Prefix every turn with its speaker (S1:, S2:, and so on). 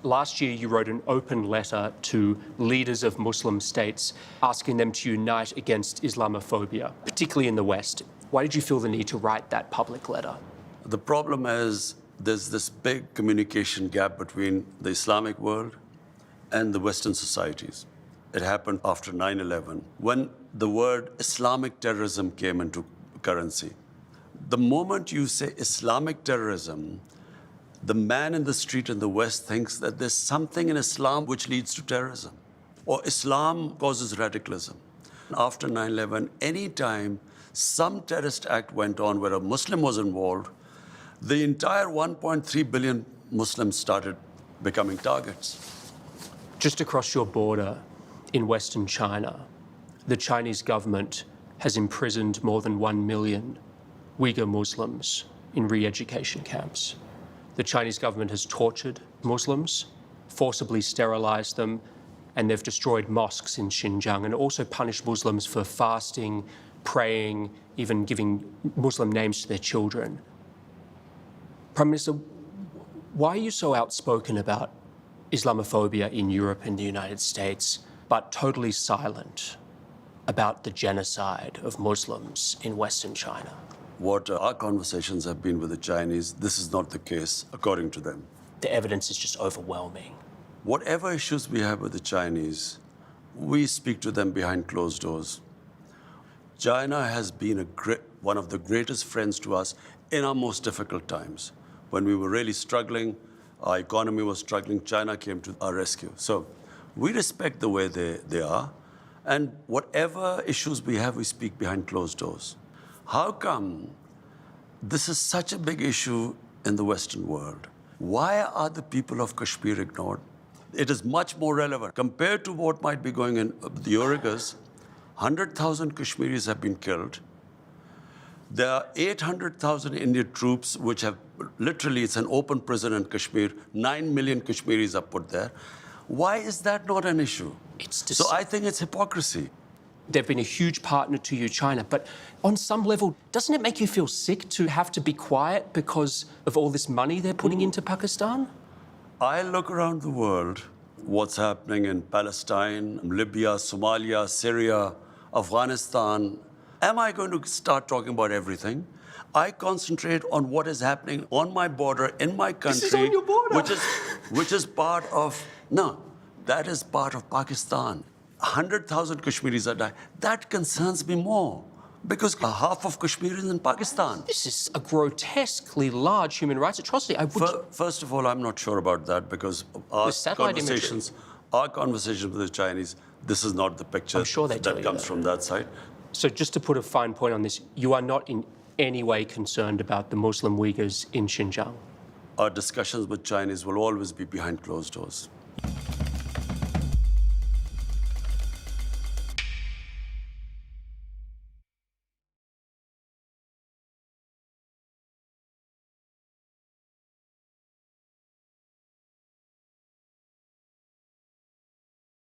S1: Last year, you wrote an open letter to leaders of Muslim states asking them to unite against Islamophobia, particularly in the West. Why did you feel the need to write that public letter?
S2: The problem is there's this big communication gap between the Islamic world and the Western societies. It happened after 9/11, when the word Islamic terrorism came into currency. The moment you say Islamic terrorism, the man in the street in the West thinks that there's something in Islam which leads to terrorism, or Islam causes radicalism. After 9/11, any time some terrorist act went on where a Muslim was involved, the entire 1.3 billion Muslims started becoming targets.
S1: Just across your border in Western China, the Chinese government has imprisoned more than 1 million Uyghur Muslims in re-education camps. The Chinese government has tortured Muslims, forcibly sterilized them, and they've destroyed mosques in Xinjiang and also punished Muslims for fasting, praying, even giving Muslim names to their children. Prime Minister, why are you so outspoken about Islamophobia in Europe and the United States, but totally silent about the genocide of Muslims in Western China?
S2: What our conversations have been with the Chinese, this is not the case, according to them.
S1: The evidence is just overwhelming.
S2: Whatever issues we have with the Chinese, we speak to them behind closed doors. China has been one of the greatest friends to us in our most difficult times. When we were really struggling, our economy was struggling, China came to our rescue. So we respect the way they are, and whatever issues we have, we speak behind closed doors. How come this is such a big issue in the Western world? Why are the people of Kashmir ignored? It is much more relevant. Compared to what might be going in the Uyghurs, 100,000 Kashmiris have been killed. There are 800,000 Indian troops which have, literally, it's an open prison in Kashmir. 9 million Kashmiris are put there. Why is that not an issue? So I think it's hypocrisy.
S1: They've been a huge partner to you, China, but on some level, doesn't it make you feel sick to have to be quiet because of all this money they're putting into Pakistan?
S2: I look around the world, what's happening in Palestine, Libya, Somalia, Syria, Afghanistan. Am I going to start talking about everything? I concentrate on what is happening on my border, in my country.
S1: This is on your border.
S2: Which is part of, no, that is part of Pakistan. 100,000 Kashmiris are dying. That concerns me more, because half of Kashmir is in Pakistan.
S1: This is a grotesquely large human rights atrocity.
S2: First of all, I'm not sure about that, because our conversations with the Chinese, this is not the picture that comes from that side.
S1: So just to put a fine point on this, you are not in any way concerned about the Muslim Uyghurs in Xinjiang?
S2: Our discussions with Chinese will always be behind closed doors.